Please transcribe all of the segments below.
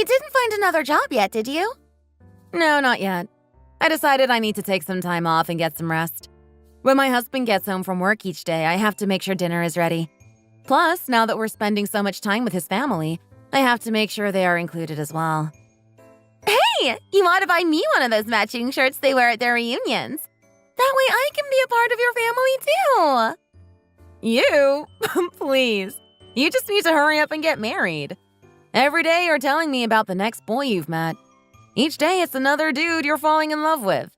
You didn't find another job yet, did you? No, not yet. I decided I need to take some time off and get some rest. When my husband gets home from work each day, I have to make sure dinner is ready. Plus, now that we're spending so much time with his family, I have to make sure they are included as well. Hey, you want to buy me one of those matching shirts they wear at their reunions? That way I can be a part of your family too. You? Please. You just need to hurry up and get married. Every day you're telling me about the next boy you've met. Each day it's another dude you're falling in love with.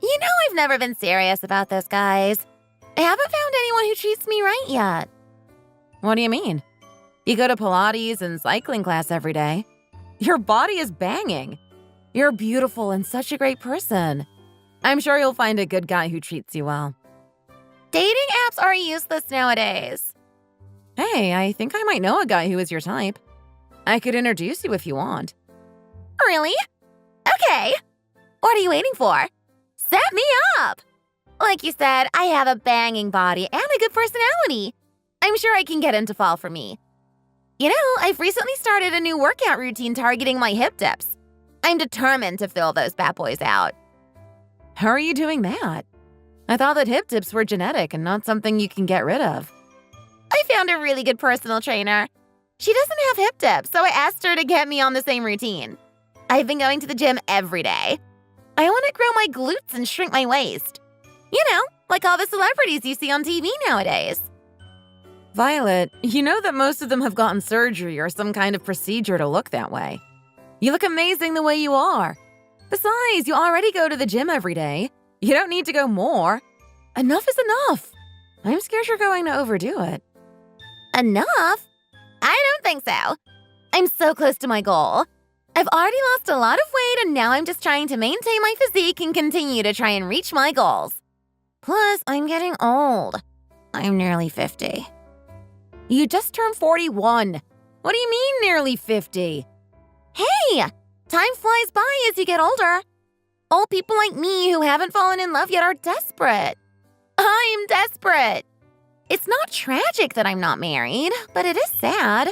You know I've never been serious about those guys. I haven't found anyone who treats me right yet. What do you mean? You go to Pilates and cycling class every day. Your body is banging. You're beautiful and such a great person. I'm sure you'll find a good guy who treats you well. Dating apps are useless nowadays. Hey, I think I might know a guy who is your type. I could introduce you if you want. Really? Okay. What are you waiting for? Set me up! Like you said, I have a banging body and a good personality. I'm sure I can get him to fall for me. You know, I've recently started a new workout routine targeting my hip dips. I'm determined to fill those bad boys out. How are you doing that? I thought that hip dips were genetic and not something you can get rid of. I found a really good personal trainer. She doesn't have hip dips, so I asked her to get me on the same routine. I've been going to the gym every day. I want to grow my glutes and shrink my waist. You know, like all the celebrities you see on TV nowadays. Violet, you know that most of them have gotten surgery or some kind of procedure to look that way. You look amazing the way you are. Besides, you already go to the gym every day. You don't need to go more. Enough is enough. I'm scared you're going to overdo it. Enough? I don't think so. I'm so close to my goal. I've already lost a lot of weight and now I'm just trying to maintain my physique and continue to try and reach my goals. Plus, I'm getting old. I'm nearly 50. You just turned 41. What do you mean nearly 50? Hey, time flies by as you get older. Old people like me who haven't fallen in love yet are desperate. I'm desperate. It's not tragic that I'm not married, but it is sad.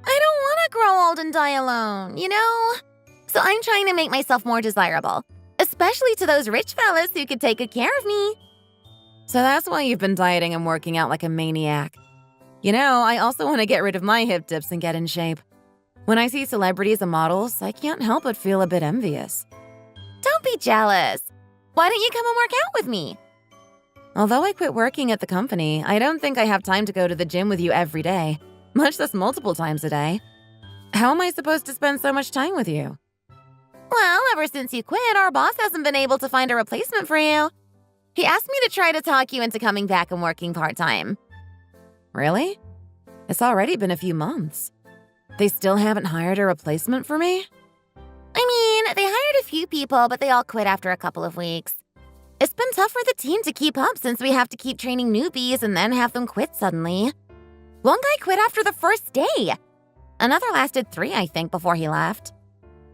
I don't want to grow old and die alone, you know? So I'm trying to make myself more desirable, especially to those rich fellas who could take good care of me. So that's why you've been dieting and working out like a maniac. You know, I also want to get rid of my hip dips and get in shape. When I see celebrities and models, I can't help but feel a bit envious. Don't be jealous. Why don't you come and work out with me? Although I quit working at the company, I don't think I have time to go to the gym with you every day, much less multiple times a day. How am I supposed to spend so much time with you? Well, ever since you quit, our boss hasn't been able to find a replacement for you. He asked me to try to talk you into coming back and working part-time. Really? It's already been a few months. They still haven't hired a replacement for me? I mean, they hired a few people, but they all quit after a couple of weeks. It's been tough for the team to keep up since we have to keep training newbies and then have them quit suddenly. One guy quit after the first day. Another lasted 3, I think, before he left.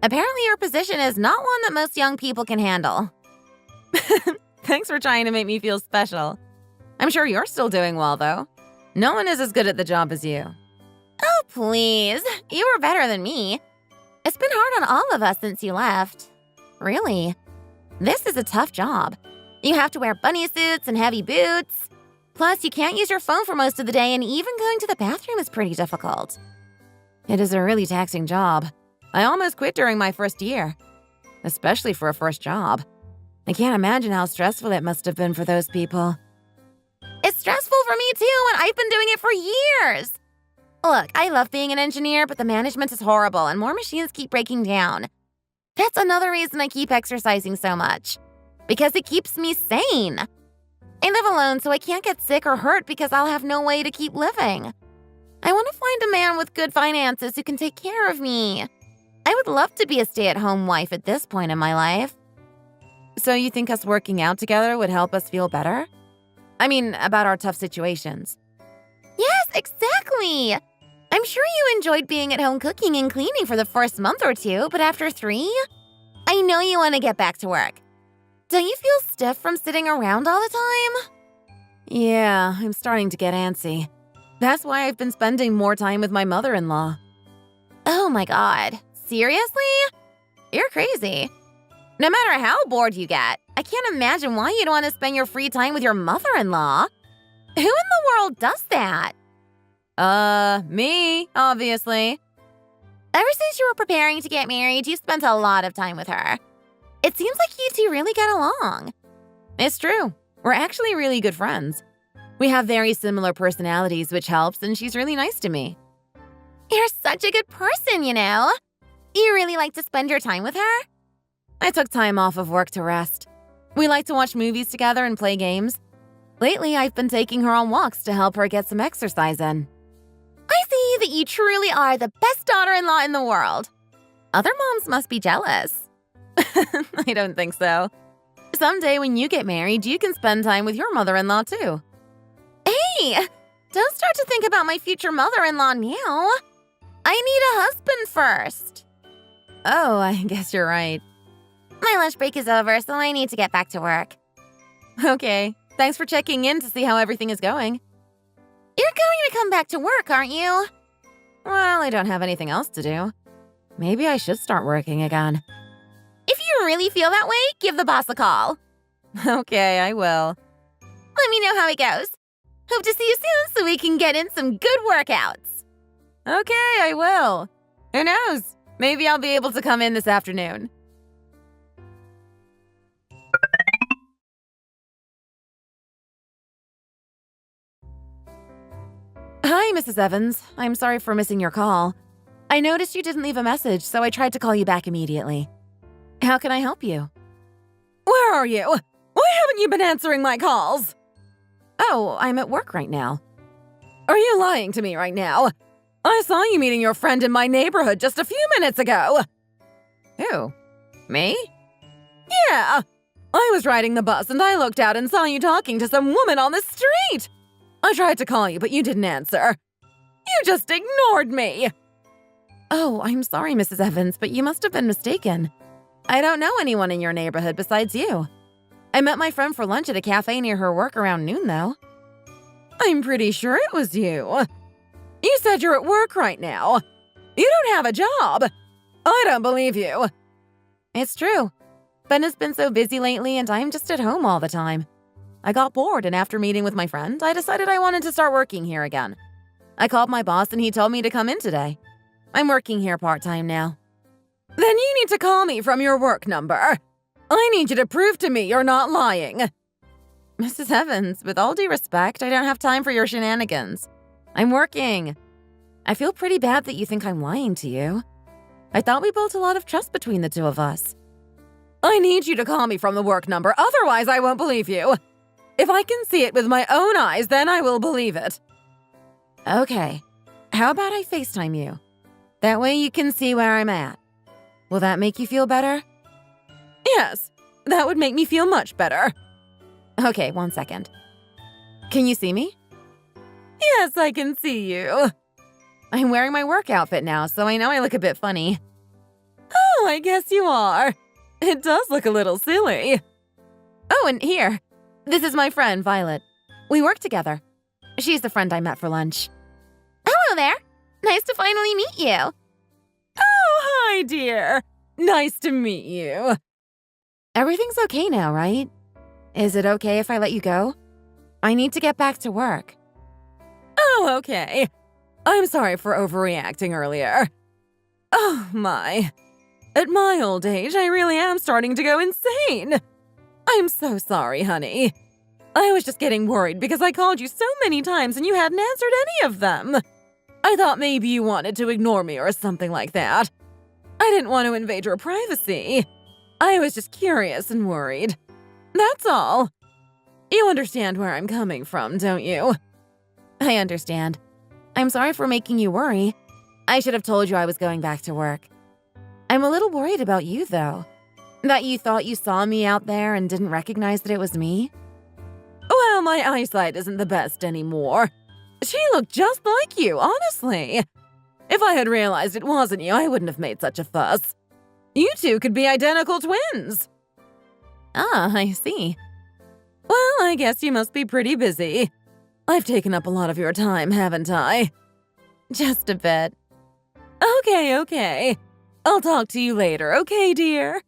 Apparently your position is not one that most young people can handle. Thanks for trying to make me feel special. I'm sure you're still doing well, though. No one is as good at the job as you. Oh, please. You were better than me. It's been hard on all of us since you left. Really. This is a tough job. You have to wear bunny suits and heavy boots. Plus, you can't use your phone for most of the day, and even going to the bathroom is pretty difficult. It is a really taxing job. I almost quit during my first year, especially for a first job. I can't imagine how stressful it must have been for those people. It's stressful for me too, and I've been doing it for years. Look, I love being an engineer, but the management is horrible and more machines keep breaking down. That's another reason I keep exercising so much, because it keeps me sane. I live alone, so I can't get sick or hurt because I'll have no way to keep living. I want to find a man with good finances who can take care of me. I would love to be a stay-at-home wife at this point in my life. So you think us working out together would help us feel better? I mean, about our tough situations. Yes, exactly. I'm sure you enjoyed being at home cooking and cleaning for the first month or 2, but after 3, I know you want to get back to work. Don't you feel stiff from sitting around all the time? Yeah, I'm starting to get antsy. That's why I've been spending more time with my mother-in-law. Oh my God. Seriously? You're crazy. No matter how bored you get, I can't imagine why you'd want to spend your free time with your mother-in-law. Who in the world does that? Me, obviously. Ever since you were preparing to get married, you spent a lot of time with her. It seems like you two really get along. It's true. We're actually really good friends. We have very similar personalities, which helps, and she's really nice to me. You're such a good person, you know. You really like to spend your time with her? I took time off of work to rest. We like to watch movies together and play games. Lately, I've been taking her on walks to help her get some exercise in. I see that you truly are the best daughter-in-law in the world. Other moms must be jealous. I don't think so. Someday when you get married, you can spend time with your mother-in-law too. Hey, don't start to think about my future mother-in-law now. I need a husband first. Oh, I guess you're right. My lunch break is over, so I need to get back to work. Okay, thanks for checking in to see how everything is going. You're going to come back to work, aren't you? Well, I don't have anything else to do. Maybe I should start working again. If you really feel that way, give the boss a call. Okay, I will. Let me know how it goes. Hope to see you soon so we can get in some good workouts. Okay, I will. Who knows? Maybe I'll be able to come in this afternoon. Hi, Mrs. Evans. I'm sorry for missing your call. I noticed you didn't leave a message, so I tried to call you back immediately. How can I help you? Where are you? Why haven't you been answering my calls? Oh, I'm at work right now. Are you lying to me right now? I saw you meeting your friend in my neighborhood just a few minutes ago. Who? Me? Yeah. I was riding the bus and I looked out and saw you talking to some woman on the street. I tried to call you, but you didn't answer. You just ignored me. Oh, I'm sorry, Mrs. Evans, but you must have been mistaken. I don't know anyone in your neighborhood besides you. I met my friend for lunch at a cafe near her work around noon, though. I'm pretty sure it was you. You said you're at work right now. You don't have a job. I don't believe you. It's true. Ben has been so busy lately, and I'm just at home all the time. I got bored, and after meeting with my friend, I decided I wanted to start working here again. I called my boss, and he told me to come in today. I'm working here part-time now. Then you need to call me from your work number. I need you to prove to me you're not lying. Mrs. Evans, with all due respect, I don't have time for your shenanigans. I'm working. I feel pretty bad that you think I'm lying to you. I thought we built a lot of trust between the two of us. I need you to call me from the work number, otherwise I won't believe you. If I can see it with my own eyes, then I will believe it. Okay, how about I FaceTime you? That way you can see where I'm at. Will that make you feel better? Yes, that would make me feel much better. Okay, 1 second. Can you see me? Yes, I can see you. I'm wearing my work outfit now, so I know I look a bit funny. Oh, I guess you are. It does look a little silly. Oh, and here. This is my friend, Violet. We work together. She's the friend I met for lunch. Hello there. Nice to finally meet you. Oh, hi, dear. Nice to meet you. Everything's okay now, right? Is it okay if I let you go? I need to get back to work. Oh, okay. I'm sorry for overreacting earlier. Oh, my. At my old age, I really am starting to go insane. I'm so sorry, honey. I was just getting worried because I called you so many times and you hadn't answered any of them. I thought maybe you wanted to ignore me or something like that. I didn't want to invade your privacy. I was just curious and worried. That's all. You understand where I'm coming from, don't you? I understand. I'm sorry for making you worry. I should have told you I was going back to work. I'm a little worried about you, though. That you thought you saw me out there and didn't recognize that it was me? Well, my eyesight isn't the best anymore. She looked just like you, honestly. If I had realized it wasn't you, I wouldn't have made such a fuss. You two could be identical twins. Ah, I see. Well, I guess you must be pretty busy. I've taken up a lot of your time, haven't I? Just a bit. Okay. I'll talk to you later, okay, dear?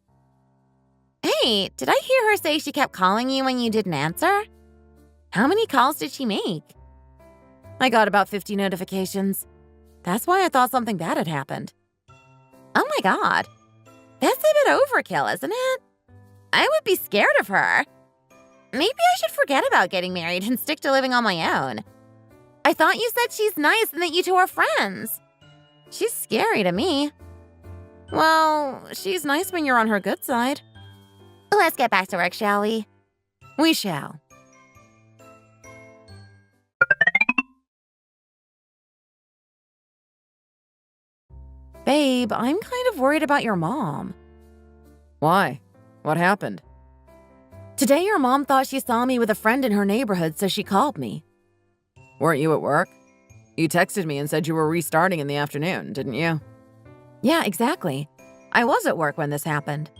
Hey, did I hear her say she kept calling you when you didn't answer? How many calls did she make? I got about 50 notifications. That's why I thought something bad had happened. Oh my God. That's a bit overkill, isn't it? I would be scared of her. Maybe I should forget about getting married and stick to living on my own. I thought you said she's nice and that you two are friends. She's scary to me. Well, she's nice when you're on her good side. Let's get back to work, shall we? We shall. Babe, I'm kind of worried about your mom. Why? What happened? Today your mom thought she saw me with a friend in her neighborhood, so she called me. Weren't you at work? You texted me and said you were restarting in the afternoon, didn't you? Yeah, exactly. I was at work when this happened.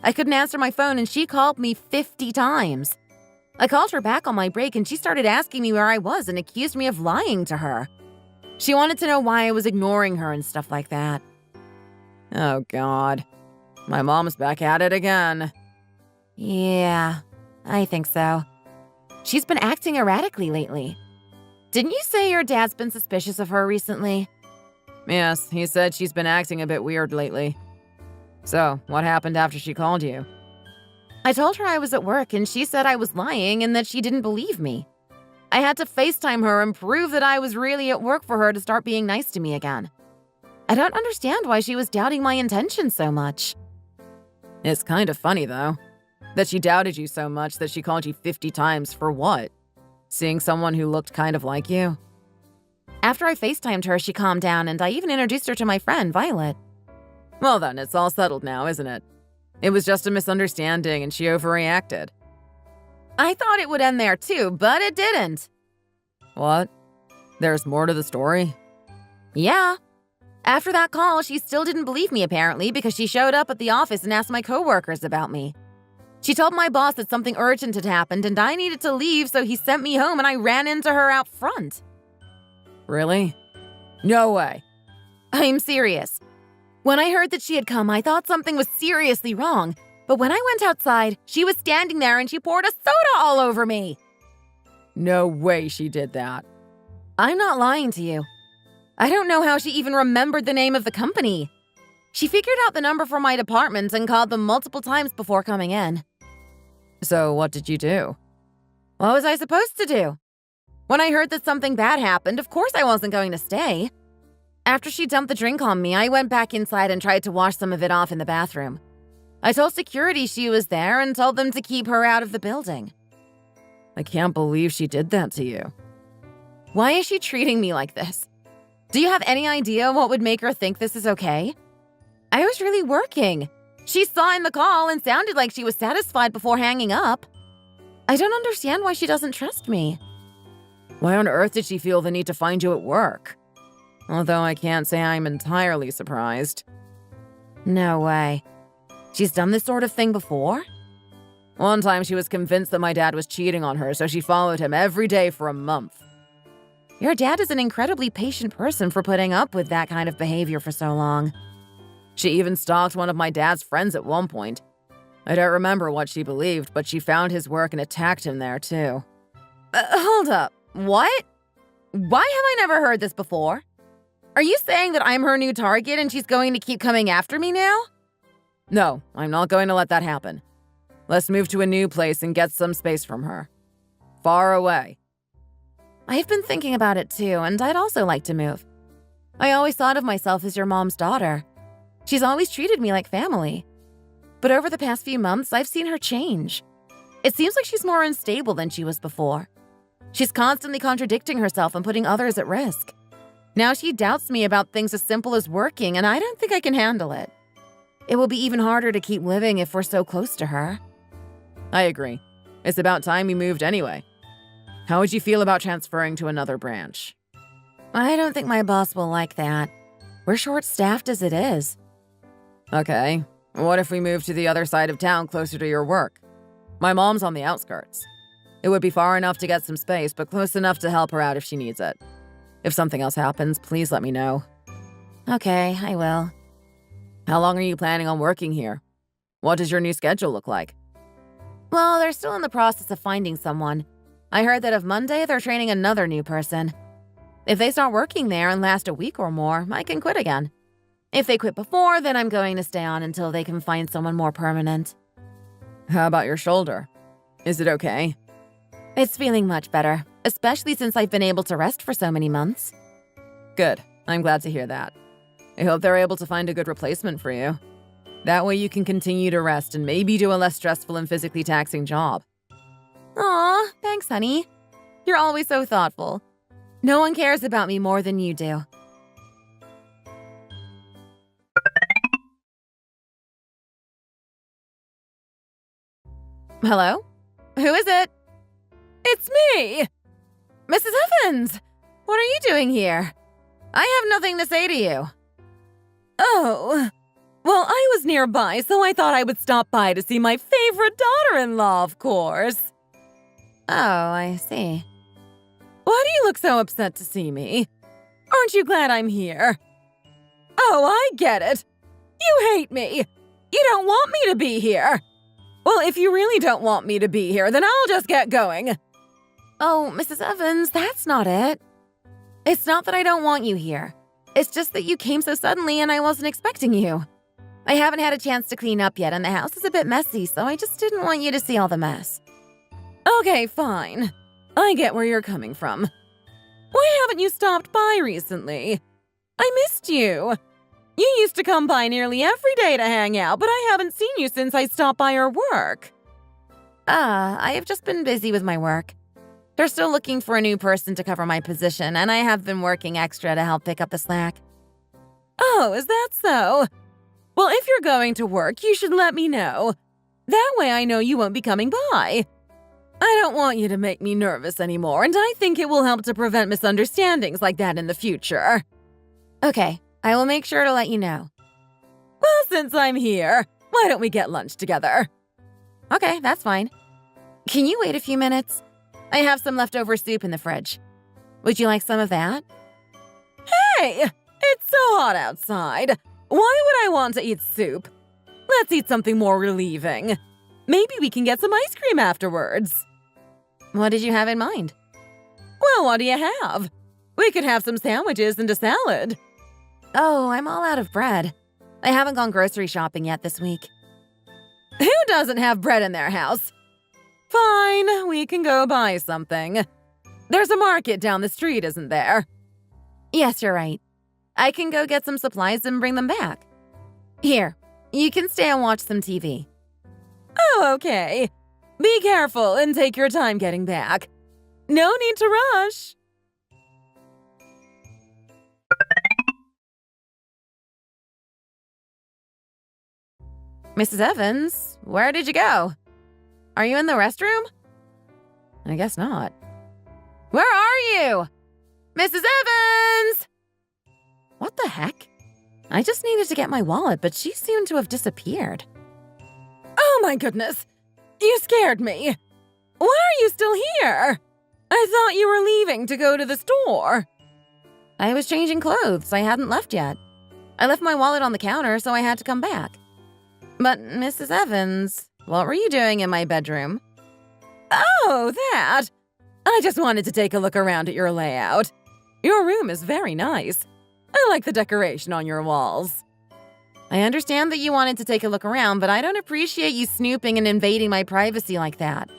I couldn't answer my phone and she called me 50 times. I called her back on my break and she started asking me where I was and accused me of lying to her. She wanted to know why I was ignoring her and stuff like that. Oh, God. My mom's back at it again. Yeah, I think so. She's been acting erratically lately. Didn't you say your dad's been suspicious of her recently? Yes, he said she's been acting a bit weird lately. So, what happened after she called you? I told her I was at work and she said I was lying and that she didn't believe me. I had to FaceTime her and prove that I was really at work for her to start being nice to me again. I don't understand why she was doubting my intentions so much. It's kind of funny, though, that she doubted you so much that she called you 50 times for what? Seeing someone who looked kind of like you? After I FaceTimed her, she calmed down and I even introduced her to my friend, Violet. Well then, it's all settled now, isn't it? It was just a misunderstanding and she overreacted. I thought it would end there too, but it didn't. What? There's more to the story? Yeah. After that call, she still didn't believe me apparently because she showed up at the office and asked my coworkers about me. She told my boss that something urgent had happened and I needed to leave, so he sent me home and I ran into her out front. Really? No way. I'm serious. When I heard that she had come, I thought something was seriously wrong. But when I went outside, she was standing there and she poured a soda all over me. No way she did that. I'm not lying to you. I don't know how she even remembered the name of the company. She figured out the number for my department and called them multiple times before coming in. So what did you do? What was I supposed to do? When I heard that something bad happened, of course I wasn't going to stay. After she dumped the drink on me, I went back inside and tried to wash some of it off in the bathroom. I told security she was there and told them to keep her out of the building. I can't believe she did that to you. Why is she treating me like this? Do you have any idea what would make her think this is okay? I was really working. She saw in the call and sounded like she was satisfied before hanging up. I don't understand why she doesn't trust me. Why on earth did she feel the need to find you at work? Although I can't say I'm entirely surprised. No way. She's done this sort of thing before? One time she was convinced that my dad was cheating on her, so she followed him every day for a month. Your dad is an incredibly patient person for putting up with that kind of behavior for so long. She even stalked one of my dad's friends at one point. I don't remember what she believed, but she found his work and attacked him there too. Hold up. What? Why have I never heard this before? Are you saying that I'm her new target and she's going to keep coming after me now? No, I'm not going to let that happen. Let's move to a new place and get some space from her. Far away. I've been thinking about it too, and I'd also like to move. I always thought of myself as your mom's daughter. She's always treated me like family. But over the past few months, I've seen her change. It seems like she's more unstable than she was before. She's constantly contradicting herself and putting others at risk. Now she doubts me about things as simple as working, and I don't think I can handle it. It will be even harder to keep living if we're so close to her. I agree. It's about time we moved anyway. How would you feel about transferring to another branch? I don't think my boss will like that. We're short-staffed as it is. Okay. What if we move to the other side of town closer to your work? My mom's on the outskirts. It would be far enough to get some space, but close enough to help her out if she needs it. If something else happens, please let me know. Okay, I will. How long are you planning on working here? What does your new schedule look like? Well, they're still in the process of finding someone. I heard that of Monday, they're training another new person. If they start working there and last a week or more, I can quit again. If they quit before, then I'm going to stay on until they can find someone more permanent. How about your shoulder? Is it okay? It's feeling much better, especially since I've been able to rest for so many months. Good. I'm glad to hear that. I hope they're able to find a good replacement for you. That way you can continue to rest and maybe do a less stressful and physically taxing job. Aw, thanks, honey. You're always so thoughtful. No one cares about me more than you do. Hello? Who is it? It's me! Mrs. Evans! What are you doing here? I have nothing to say to you. Oh, well, I was nearby, so I thought I would stop by to see my favorite daughter-in-law, of course. Oh, I see. Why do you look so upset to see me? Aren't you glad I'm here? Oh, I get it. You hate me. You don't want me to be here. Well, if you really don't want me to be here, then I'll just get going. Oh, Mrs. Evans, that's not it. It's not that I don't want you here. It's just that you came so suddenly and I wasn't expecting you. I haven't had a chance to clean up yet and the house is a bit messy, so I just didn't want you to see all the mess. Okay, fine. I get where you're coming from. Why haven't you stopped by recently? I missed you. You used to come by nearly every day to hang out, but I haven't seen you since I stopped by your work. I have just been busy with my work. They're still looking for a new person to cover my position, and I have been working extra to help pick up the slack. Oh, is that so? Well, if you're going to work, you should let me know. That way I know you won't be coming by. I don't want you to make me nervous anymore, and I think it will help to prevent misunderstandings like that in the future. Okay, I will make sure to let you know. Well, since I'm here, why don't we get lunch together? Okay, that's fine. Can you wait a few minutes? I have some leftover soup in the fridge. Would you like some of that? Hey, it's so hot outside. Why would I want to eat soup? Let's eat something more relieving. Maybe we can get some ice cream afterwards. What did you have in mind? Well, what do you have? We could have some sandwiches and a salad. Oh, I'm all out of bread. I haven't gone grocery shopping yet this week. Who doesn't have bread in their house? Fine, we can go buy something. There's a market down the street, isn't there? Yes, you're right. I can go get some supplies and bring them back. Here, you can stay and watch some TV. Oh, okay. Be careful and take your time getting back. No need to rush. Mrs. Evans, where did you go? Are you in the restroom? I guess not. Where are you? Mrs. Evans! What the heck? I just needed to get my wallet, but she seemed to have disappeared. Oh my goodness! You scared me! Why are you still here? I thought you were leaving to go to the store. I was changing clothes. I hadn't left yet. I left my wallet on the counter, so I had to come back. But, Mrs. Evans, what were you doing in my bedroom? Oh, that! I just wanted to take a look around at your layout. Your room is very nice. I like the decoration on your walls. I understand that you wanted to take a look around, but I don't appreciate you snooping and invading my privacy like that.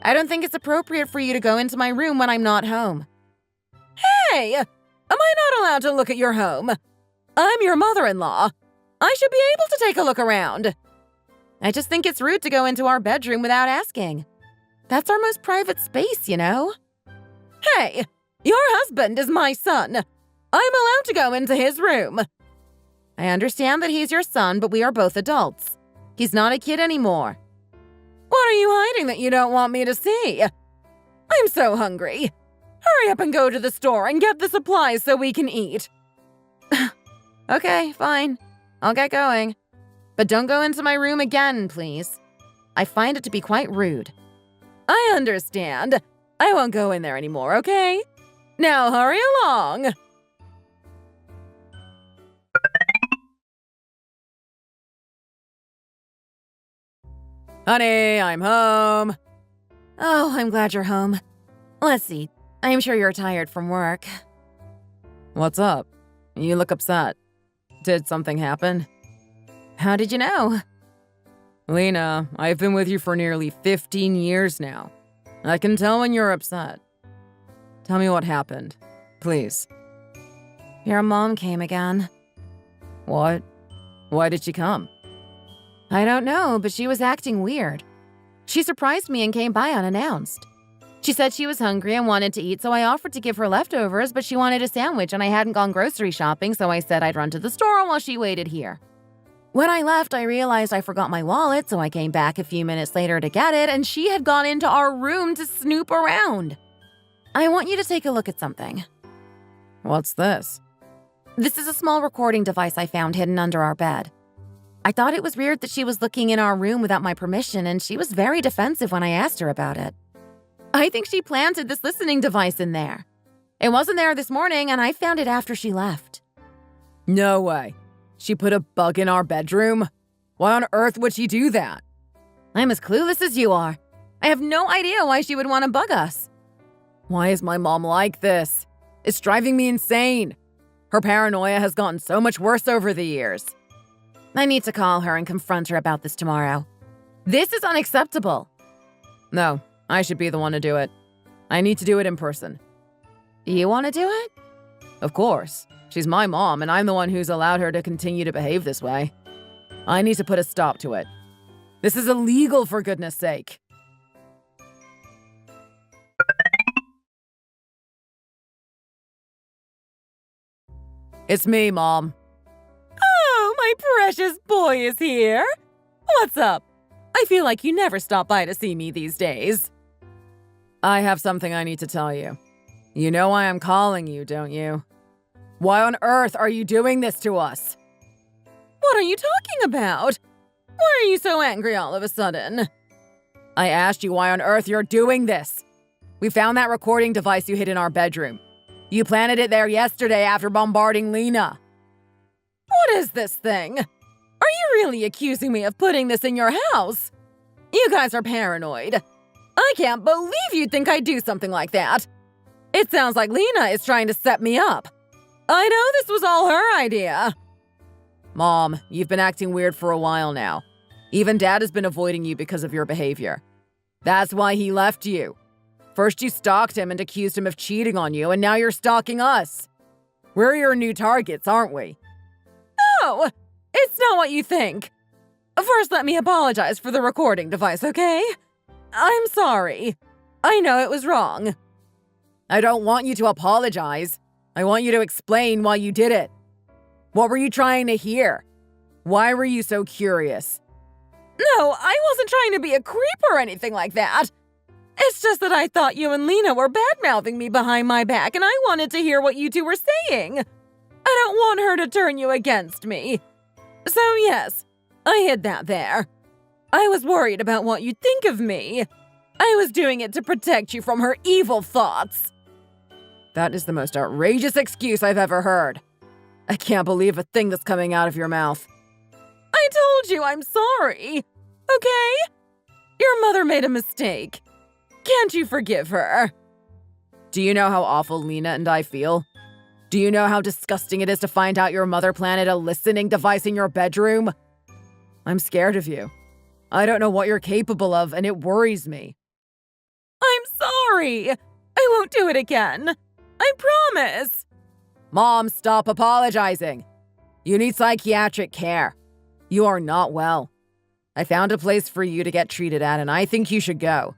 I don't think it's appropriate for you to go into my room when I'm not home. Hey! Am I not allowed to look at your home? I'm your mother-in-law. I should be able to take a look around. I just think it's rude to go into our bedroom without asking. That's our most private space, you know? Hey! Your husband is my son. I'm allowed to go into his room. I understand that he's your son, but we are both adults. He's not a kid anymore. What are you hiding that you don't want me to see? I'm so hungry. Hurry up and go to the store and get the supplies so we can eat. Okay, fine. I'll get going. But don't go into my room again, please. I find it to be quite rude. I understand. I won't go in there anymore, okay? Now hurry along. Honey, I'm home. Oh, I'm glad you're home. Let's see. I'm sure you're tired from work. What's up? You look upset. Did something happen? How did you know? Lena, I've been with you for nearly 15 years now. I can tell when you're upset. Tell me what happened, please. Your mom came again. What? Why did she come? I don't know, but she was acting weird. She surprised me and came by unannounced. She said she was hungry and wanted to eat, so I offered to give her leftovers, but she wanted a sandwich and I hadn't gone grocery shopping, so I said I'd run to the store while she waited here. When I left, I realized I forgot my wallet, so I came back a few minutes later to get it, and she had gone into our room to snoop around. I want you to take a look at something. What's this? This is a small recording device I found hidden under our bed. I thought it was weird that she was looking in our room without my permission, and she was very defensive when I asked her about it. I think she planted this listening device in there. It wasn't there this morning, and I found it after she left. No way. She put a bug in our bedroom? Why on earth would she do that? I'm as clueless as you are. I have no idea why she would want to bug us. Why is my mom like this? It's driving me insane. Her paranoia has gotten so much worse over the years. I need to call her and confront her about this tomorrow. This is unacceptable. No, I should be the one to do it. I need to do it in person. You want to do it? Of course. She's my mom, and I'm the one who's allowed her to continue to behave this way. I need to put a stop to it. This is illegal, for goodness sake. It's me, Mom. Oh, my precious boy is here. What's up? I feel like you never stop by to see me these days. I have something I need to tell you. You know why I'm calling you, don't you? Why on earth are you doing this to us? What are you talking about? Why are you so angry all of a sudden? I asked you why on earth you're doing this. We found that recording device you hid in our bedroom. You planted it there yesterday after bombarding Lena. What is this thing? Are you really accusing me of putting this in your house? You guys are paranoid. I can't believe you'd think I'd do something like that. It sounds like Lena is trying to set me up. I know this was all her idea. Mom, you've been acting weird for a while now. Even Dad has been avoiding you because of your behavior. That's why he left you. First you stalked him and accused him of cheating on you, and now you're stalking us. We're your new targets, aren't we? No, it's not what you think. First, let me apologize for the recording device, okay? I'm sorry. I know it was wrong. I don't want you to apologize. I want you to explain why you did it. What were you trying to hear? Why were you so curious? No, I wasn't trying to be a creep or anything like that. It's just that I thought you and Lena were bad-mouthing me behind my back, and I wanted to hear what you two were saying. I don't want her to turn you against me. So yes, I hid that there. I was worried about what you'd think of me. I was doing it to protect you from her evil thoughts. That is the most outrageous excuse I've ever heard. I can't believe a thing that's coming out of your mouth. I told you I'm sorry, okay? Your mother made a mistake. Can't you forgive her? Do you know how awful Lena and I feel? Do you know how disgusting it is to find out your mother planted a listening device in your bedroom? I'm scared of you. I don't know what you're capable of, and it worries me. I'm sorry. I won't do it again. I promise. Mom, stop apologizing. You need psychiatric care. You are not well. I found a place for you to get treated at, and I think you should go.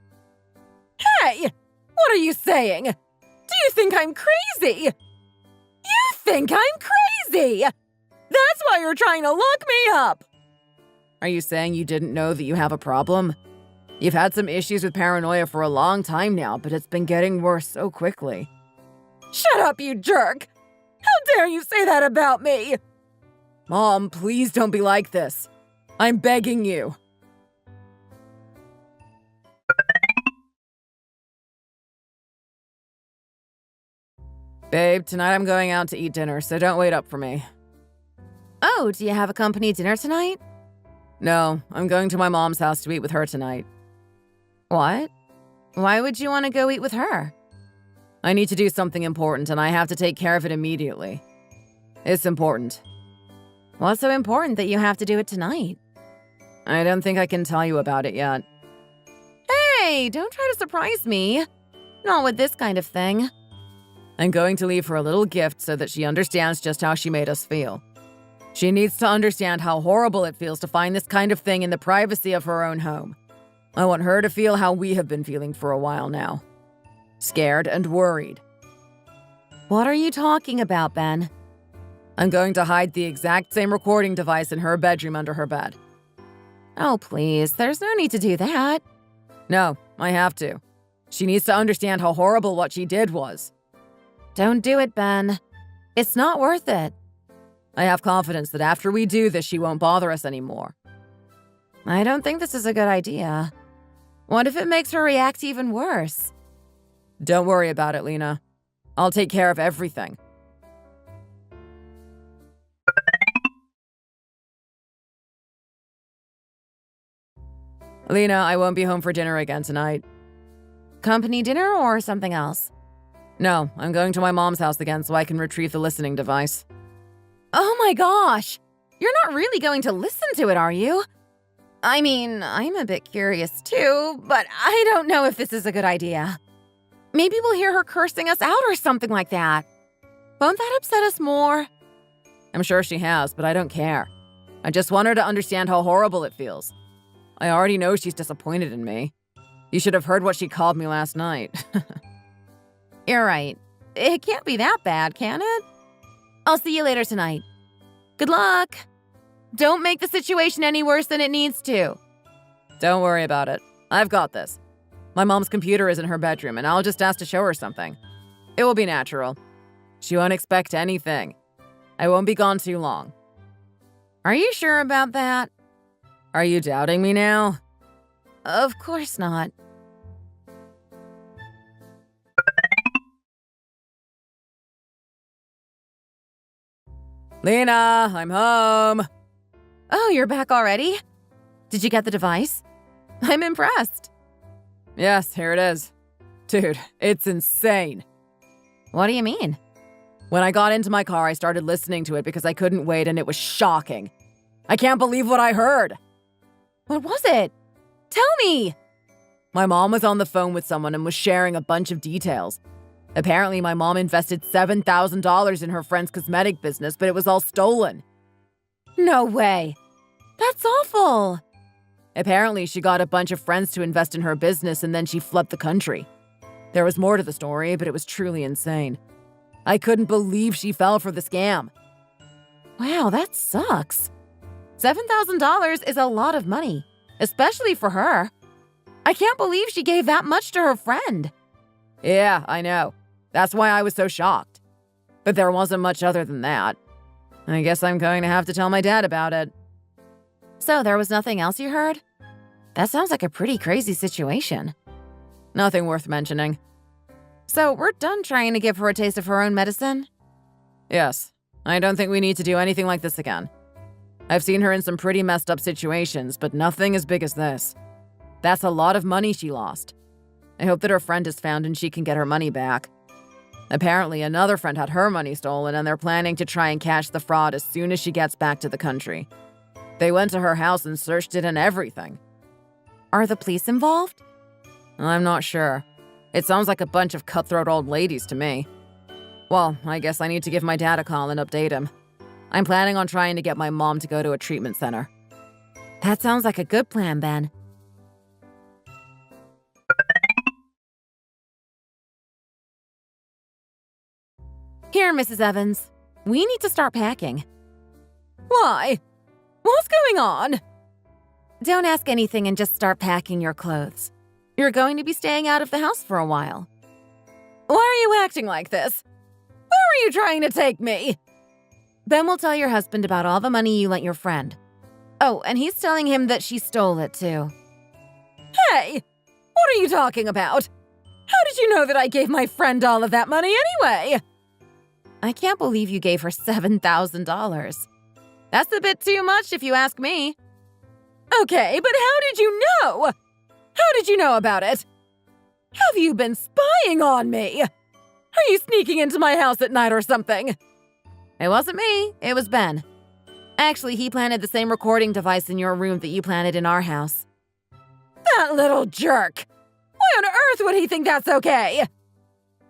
Hey! What are you saying? Do you think I'm crazy? You think I'm crazy! That's why you're trying to lock me up! Are you saying you didn't know that you have a problem? You've had some issues with paranoia for a long time now, but it's been getting worse so quickly. Shut up, you jerk! How dare you say that about me? Mom, please don't be like this. I'm begging you. Babe, tonight I'm going out to eat dinner, so don't wait up for me. Oh, do you have a company dinner tonight? No, I'm going to my mom's house to eat with her tonight. What? Why would you want to go eat with her? I need to do something important and I have to take care of it immediately. It's important. What's so important that you have to do it tonight? I don't think I can tell you about it yet. Hey, don't try to surprise me. Not with this kind of thing. I'm going to leave her a little gift so that she understands just how she made us feel. She needs to understand how horrible it feels to find this kind of thing in the privacy of her own home. I want her to feel how we have been feeling for a while now. Scared and worried. What are you talking about, Ben? I'm going to hide the exact same recording device in her bedroom under her bed. Oh, please, there's no need to do that. No, I have to. She needs to understand how horrible what she did was. Don't do it, Ben. It's not worth it. I have confidence that after we do this, she won't bother us anymore. I don't think this is a good idea. What if it makes her react even worse? Don't worry about it, Lena. I'll take care of everything. Lena, I won't be home for dinner again tonight. Company dinner or something else? No, I'm going to my mom's house again so I can retrieve the listening device. Oh my gosh! You're not really going to listen to it, are you? I mean, I'm a bit curious too, but I don't know if this is a good idea. Maybe we'll hear her cursing us out or something like that. Won't that upset us more? I'm sure she has, but I don't care. I just want her to understand how horrible it feels. I already know she's disappointed in me. You should have heard what she called me last night. You're right. It can't be that bad, can it? I'll see you later tonight. Good luck. Don't make the situation any worse than it needs to. Don't worry about it. I've got this. My mom's computer is in her bedroom, and I'll just ask to show her something. It will be natural. She won't expect anything. I won't be gone too long. Are you sure about that? Are you doubting me now? Of course not. Lena, I'm home. Oh, you're back already? Did you get the device? I'm impressed. Yes, here it is. Dude, it's insane. What do you mean? When I got into my car, I started listening to it because I couldn't wait, and it was shocking. I can't believe what I heard. What was it? Tell me! My mom was on the phone with someone and was sharing a bunch of details. Apparently, my mom invested $7,000 in her friend's cosmetic business, but it was all stolen. No way. That's awful. Apparently, she got a bunch of friends to invest in her business and then she fled the country. There was more to the story, but it was truly insane. I couldn't believe she fell for the scam. Wow, that sucks. $7,000 is a lot of money, especially for her. I can't believe she gave that much to her friend. Yeah, I know. That's why I was so shocked. But there wasn't much other than that. I guess I'm going to have to tell my dad about it. So there was nothing else you heard? That sounds like a pretty crazy situation. Nothing worth mentioning. So we're done trying to give her a taste of her own medicine? Yes. I don't think we need to do anything like this again. I've seen her in some pretty messed up situations, but nothing as big as this. That's a lot of money she lost. I hope that her friend is found and she can get her money back. Apparently, another friend had her money stolen and they're planning to try and catch the fraud as soon as she gets back to the country. They went to her house and searched it and everything. Are the police involved? I'm not sure. It sounds like a bunch of cutthroat old ladies to me. Well, I guess I need to give my dad a call and update him. I'm planning on trying to get my mom to go to a treatment center. That sounds like a good plan, Ben. Here, Mrs. Evans. We need to start packing. Why? What's going on? Don't ask anything and just start packing your clothes. You're going to be staying out of the house for a while. Why are you acting like this? Where are you trying to take me? Ben will tell your husband about all the money you lent your friend. Oh, and he's telling him that she stole it too. Hey! What are you talking about? How did you know that I gave my friend all of that money anyway? I can't believe you gave her $7,000. That's a bit too much if you ask me. Okay, but how did you know? How did you know about it? Have you been spying on me? Are you sneaking into my house at night or something? It wasn't me, it was Ben. Actually, he planted the same recording device in your room that you planted in our house. That little jerk! Why on earth would he think that's okay?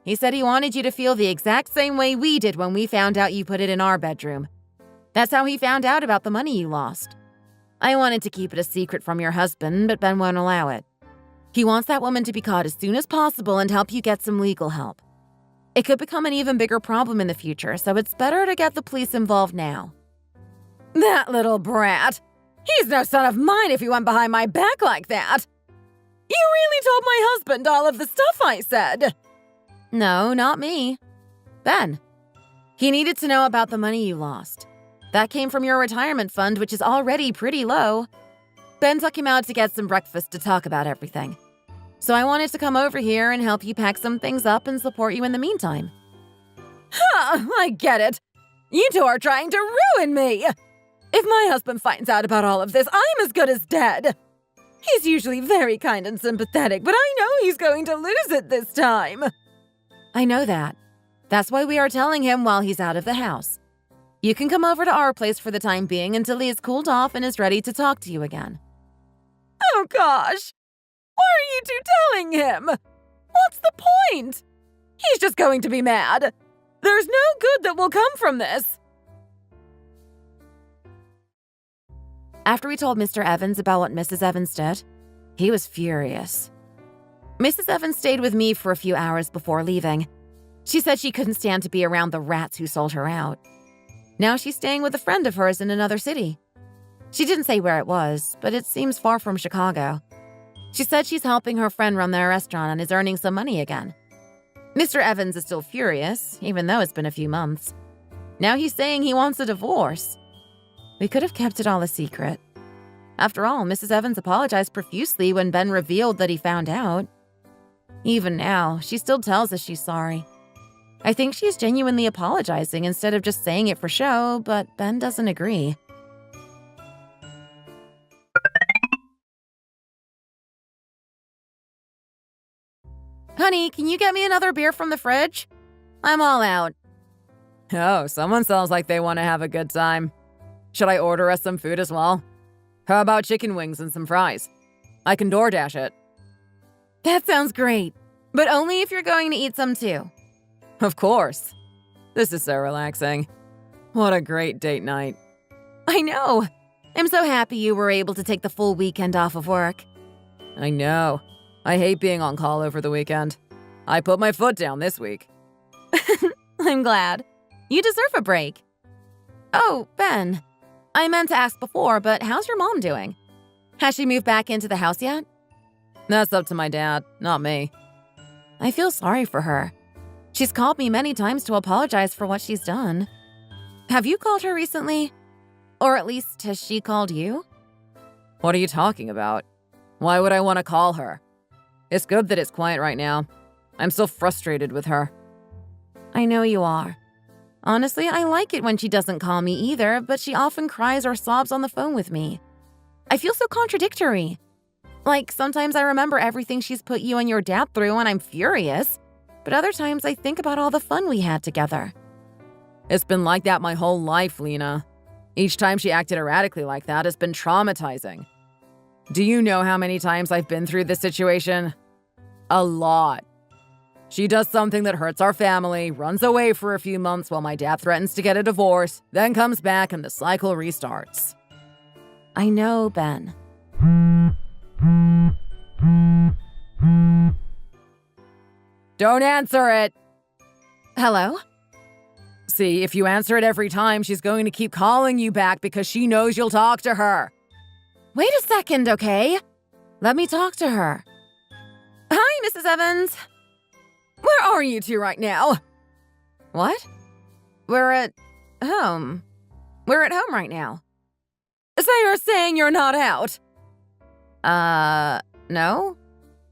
He said he wanted you to feel the exact same way we did when we found out you put it in our bedroom. That's how he found out about the money you lost. I wanted to keep it a secret from your husband, but Ben won't allow it. He wants that woman to be caught as soon as possible and help you get some legal help. It could become an even bigger problem in the future, so it's better to get the police involved now. That little brat! He's no son of mine if he went behind my back like that! You really told my husband all of the stuff I said! No, not me. Ben. He needed to know about the money you lost. That came from your retirement fund, which is already pretty low. Ben took him out to get some breakfast to talk about everything. So I wanted to come over here and help you pack some things up and support you in the meantime. Ha! I get it. You two are trying to ruin me! If my husband finds out about all of this, I'm as good as dead. He's usually very kind and sympathetic, but I know he's going to lose it this time. I know that. That's why we are telling him while he's out of the house. You can come over to our place for the time being until he is cooled off and is ready to talk to you again. Oh gosh! Why are you two telling him? What's the point? He's just going to be mad. There's no good that will come from this. After we told Mr. Evans about what Mrs. Evans did, he was furious. Mrs. Evans stayed with me for a few hours before leaving. She said she couldn't stand to be around the rats who sold her out. Now she's staying with a friend of hers in another city. She didn't say where it was, but it seems far from Chicago. She said she's helping her friend run their restaurant and is earning some money again. Mr. Evans is still furious, even though it's been a few months. Now he's saying he wants a divorce. We could have kept it all a secret. After all, Mrs. Evans apologized profusely when Ben revealed that he found out. Even now, she still tells us she's sorry. I think she's genuinely apologizing instead of just saying it for show, but Ben doesn't agree. Honey, can you get me another beer from the fridge? I'm all out. Oh, someone sounds like they want to have a good time. Should I order us some food as well? How about chicken wings and some fries? I can DoorDash it. That sounds great, but only if you're going to eat some too. Of course. This is so relaxing. What a great date night. I know. I'm so happy you were able to take the full weekend off of work. I know. I hate being on call over the weekend. I put my foot down this week. I'm glad. You deserve a break. Oh, Ben. I meant to ask before, but how's your mom doing? Has she moved back into the house yet? That's up to my dad, not me. I feel sorry for her. She's called me many times to apologize for what she's done. Have you called her recently? Or at least, has she called you? What are you talking about? Why would I want to call her? It's good that it's quiet right now. I'm still frustrated with her. I know you are. Honestly, I like it when she doesn't call me either, but she often cries or sobs on the phone with me. I feel so contradictory. Like, sometimes I remember everything she's put you and your dad through and I'm furious, but other times I think about all the fun we had together. It's been like that my whole life, Lena. Each time she acted erratically like that has been traumatizing. Do you know how many times I've been through this situation? A lot. She does something that hurts our family, runs away for a few months while my dad threatens to get a divorce, then comes back and the cycle restarts. I know, Ben. Don't answer it! Hello? See, if you answer it every time, she's going to keep calling you back because she knows you'll talk to her. Wait a second, okay? Let me talk to her. Hi, Mrs. Evans. Where are you two right now? What? We're at home. We're at home right now. So you're saying you're not out? No.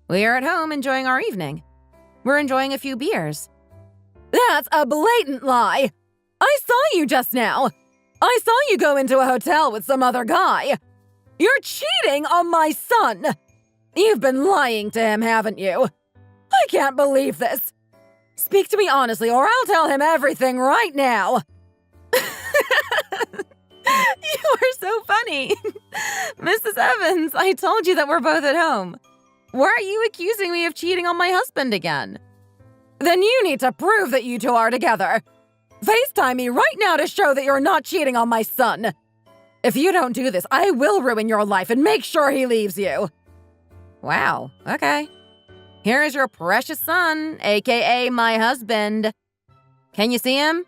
We are at home enjoying our evening. We're enjoying a few beers. That's a blatant lie. I saw you just now. I saw you go into a hotel with some other guy. You're cheating on my son! You've been lying to him, haven't you? I can't believe this. Speak to me honestly, or I'll tell him everything right now. You are so funny. Mrs. Evans, I told you that we're both at home. Why are you accusing me of cheating on my husband again? Then you need to prove that you two are together. FaceTime me right now to show that you're not cheating on my son. If you don't do this, I will ruin your life and make sure he leaves you. Wow, okay. Here is your precious son, aka my husband. Can you see him?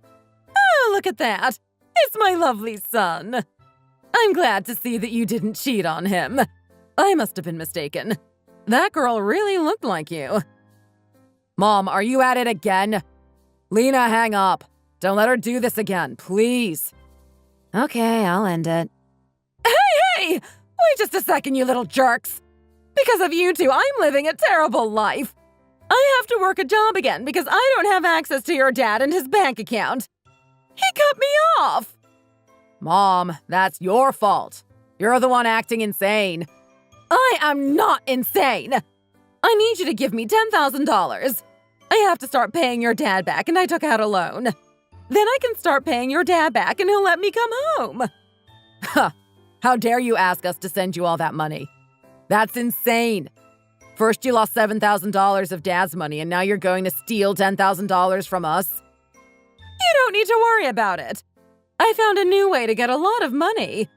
Oh, look at that. It's my lovely son. I'm glad to see that you didn't cheat on him. I must have been mistaken. That girl really looked like you. Mom, are you at it again? Lena, hang up. Don't let her do this again, please. Okay, I'll end it. Hey! Wait just a second, you little jerks. Because of you two, I'm living a terrible life. I have to work a job again because I don't have access to your dad and his bank account. He cut me off. Mom, that's your fault. You're the one acting insane. I am not insane. I need you to give me $10,000. I have to start paying your dad back, and I took out a loan. Then I can start paying your dad back, and he'll let me come home. Huh. How dare you ask us to send you all that money? That's insane. First you lost $7,000 of dad's money, and now you're going to steal $10,000 from us? You don't need to worry about it. I found a new way to get a lot of money.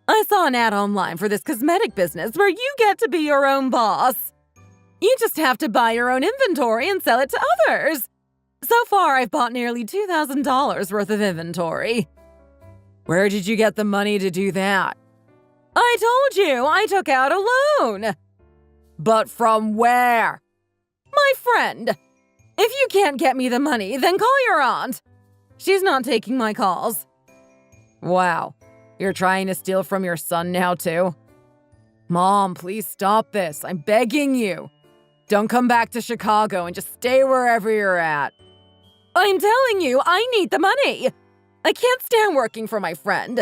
I saw an ad online for this cosmetic business where you get to be your own boss. You just have to buy your own inventory and sell it to others. So far, I've bought nearly $2,000 worth of inventory. Where did you get the money to do that? I told you, I took out a loan. But from where? My friend. If you can't get me the money, then call your aunt. She's not taking my calls. Wow, you're trying to steal from your son now too? Mom, please stop this. I'm begging you. Don't come back to Chicago and just stay wherever you're at. I'm telling you, I need the money. I can't stand working for my friend.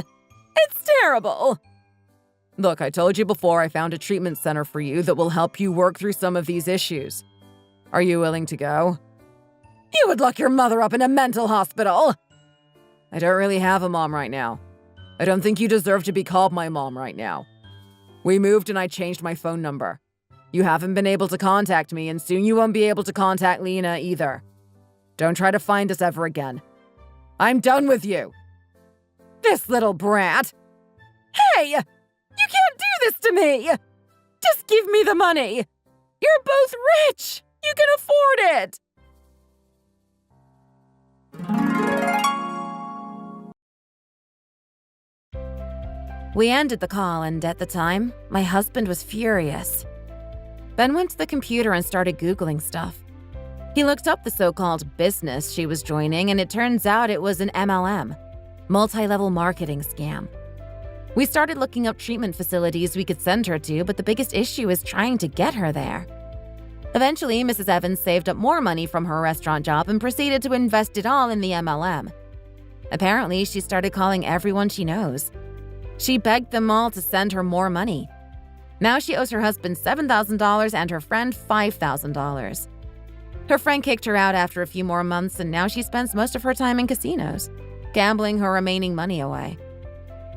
It's terrible. Look, I told you before I found a treatment center for you that will help you work through some of these issues. Are you willing to go? You would lock your mother up in a mental hospital. I don't really have a mom right now. I don't think you deserve to be called my mom right now. We moved and I changed my phone number. You haven't been able to contact me, and soon you won't be able to contact Lena either. Don't try to find us ever again. I'm done with you. This little brat. Hey! You can't do this to me! Just give me the money! You're both rich! You can afford it! We ended the call, and at the time, my husband was furious. Ben went to the computer and started Googling stuff. He looked up the so-called business she was joining, and it turns out it was an MLM, multi-level marketing scam. We started looking up treatment facilities we could send her to, but the biggest issue is trying to get her there. Eventually, Mrs. Evans saved up more money from her restaurant job and proceeded to invest it all in the MLM. Apparently, she started calling everyone she knows. She begged them all to send her more money. Now she owes her husband $7,000 and her friend $5,000. Her friend kicked her out after a few more months, and now she spends most of her time in casinos, gambling her remaining money away.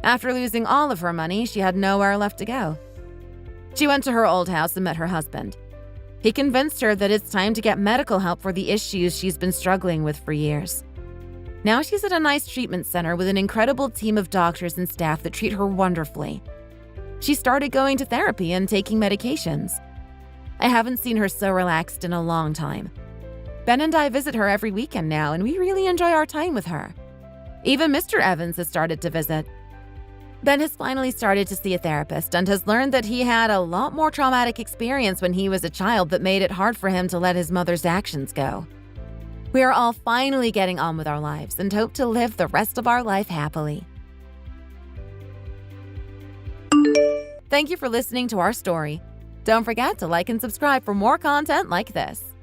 After losing all of her money, she had nowhere left to go. She went to her old house and met her husband. He convinced her that it's time to get medical help for the issues she's been struggling with for years. Now she's at a nice treatment center with an incredible team of doctors and staff that treat her wonderfully. She started going to therapy and taking medications. I haven't seen her so relaxed in a long time. Ben and I visit her every weekend now, and we really enjoy our time with her. Even Mr. Evans has started to visit. Ben has finally started to see a therapist and has learned that he had a lot more traumatic experience when he was a child that made it hard for him to let his mother's actions go. We are all finally getting on with our lives and hope to live the rest of our life happily. Thank you for listening to our story. Don't forget to like and subscribe for more content like this.